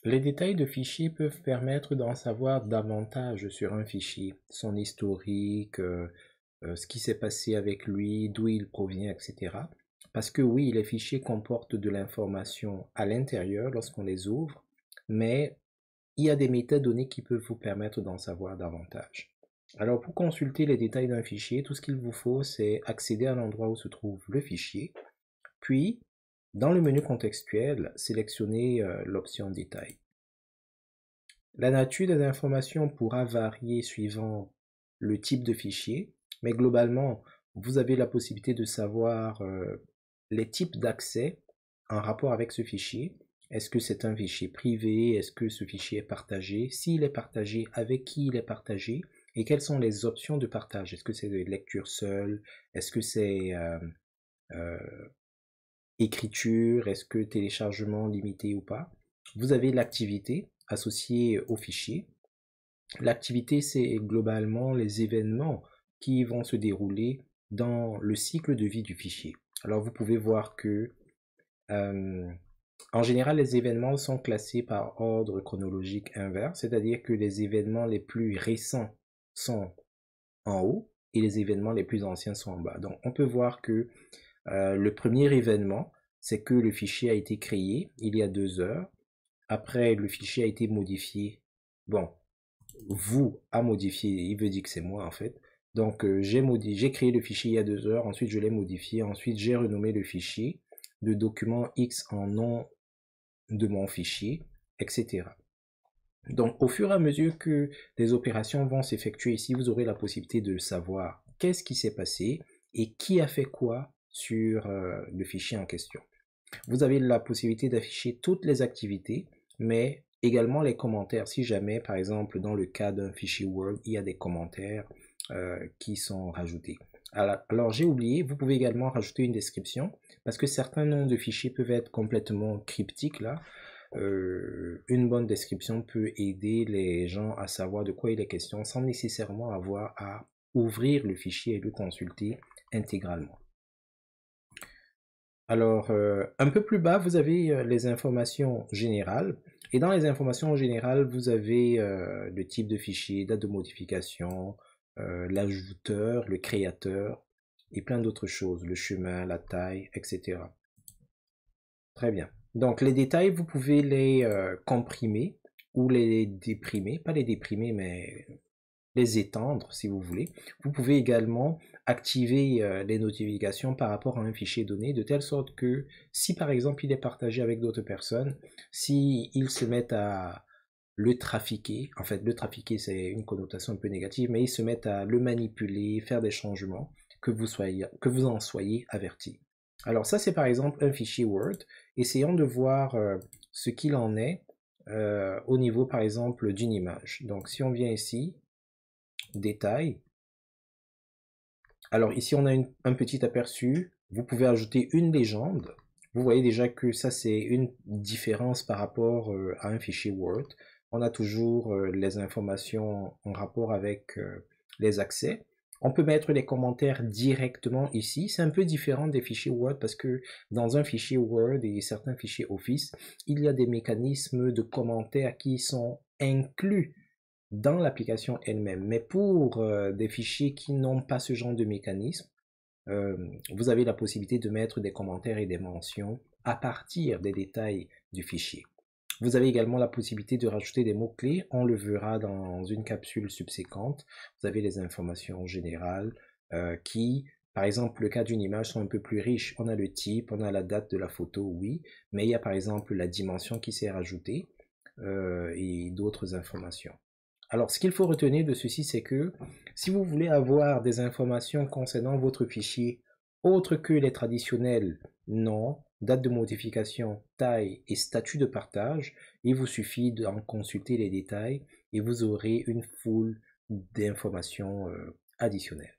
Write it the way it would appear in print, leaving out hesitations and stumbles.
Les détails de fichiers peuvent permettre d'en savoir davantage sur un fichier, son historique, ce qui s'est passé avec lui, d'où il provient, etc. Parce que oui, les fichiers comportent de l'information à l'intérieur lorsqu'on les ouvre, mais il y a des métadonnées qui peuvent vous permettre d'en savoir davantage. Alors pour consulter les détails d'un fichier, tout ce qu'il vous faut, c'est accéder à l'endroit où se trouve le fichier, puis dans le menu contextuel, sélectionner l'option détail. La nature des informations pourra varier suivant le type de fichier, mais globalement, vous avez la possibilité de savoir les types d'accès en rapport avec ce fichier. Est-ce que c'est un fichier privé? Est-ce que ce fichier est partagé? S'il est partagé, avec qui il est partagé? Et quelles sont les options de partage? Est-ce que c'est de lecture seule? Est-ce que c'est euh, écriture? Est-ce que téléchargement limité ou pas? Vous avez l'activité associée au fichier. L'activité, c'est globalement les événements qui vont se dérouler dans le cycle de vie du fichier. Alors vous pouvez voir que en général, les événements sont classés par ordre chronologique inverse, c'est-à-dire que les événements les plus récents sont en haut et les événements les plus anciens sont en bas. Donc on peut voir que le premier événement, c'est que le fichier a été créé il y a 2 heures. Après, le fichier a été modifié. Bon, vous a modifié, il veut dire que c'est moi en fait. Donc j'ai créé le fichier il y a 2 heures, ensuite je l'ai modifié, ensuite j'ai renommé le fichier de document X en nom de mon fichier, etc. Donc au fur et à mesure que des opérations vont s'effectuer ici, vous aurez la possibilité de savoir qu'est-ce qui s'est passé et qui a fait quoi sur le fichier en question. Vous avez la possibilité d'afficher toutes les activités, mais également les commentaires. Si jamais, par exemple, dans le cas d'un fichier Word, il y a des commentaires qui sont rajoutés. Alors j'ai oublié, vous pouvez également rajouter une description, parce que certains noms de fichiers peuvent être complètement cryptiques là. Une bonne description peut aider les gens à savoir de quoi il est question sans nécessairement avoir à ouvrir le fichier et le consulter intégralement. Alors, un peu plus bas, vous avez les informations générales. Et dans les informations générales, vous avez le type de fichier, date de modification, l'ajouteur, le créateur et plein d'autres choses, le chemin, la taille, etc. Très bien. Donc, les détails, vous pouvez les comprimer ou les déprimer. Pas les déprimer, mais les étendre si vous voulez. Vous pouvez également activer les notifications par rapport à un fichier donné de telle sorte que si par exemple il est partagé avec d'autres personnes, si ils se mettent à le trafiquer, en fait le trafiquer c'est une connotation un peu négative, mais ils se mettent à le manipuler, faire des changements, que vous en soyez averti. Alors ça c'est par exemple un fichier Word. Essayons de voir ce qu'il en est au niveau par exemple d'une image. Donc si on vient ici, détail. Alors ici on a un petit aperçu, vous pouvez ajouter une légende. Vous voyez déjà que ça c'est une différence par rapport à un fichier Word. On a toujours les informations en rapport avec les accès. On peut mettre les commentaires directement ici. C'est un peu différent des fichiers Word parce que dans un fichier Word et certains fichiers Office, il y a des mécanismes de commentaires qui sont inclus dans l'application elle-même. Mais pour des fichiers qui n'ont pas ce genre de mécanisme, vous avez la possibilité de mettre des commentaires et des mentions à partir des détails du fichier. Vous avez également la possibilité de rajouter des mots-clés. On le verra dans une capsule subséquente. Vous avez les informations générales qui, par exemple, le cas d'une image sont un peu plus riches. On a le type, on a la date de la photo, oui, mais il y a par exemple la dimension qui s'est rajoutée et d'autres informations. Alors, ce qu'il faut retenir de ceci, c'est que si vous voulez avoir des informations concernant votre fichier autres que les traditionnels nom, date de modification, taille et statut de partage, il vous suffit d'en consulter les détails et vous aurez une foule d'informations additionnelles.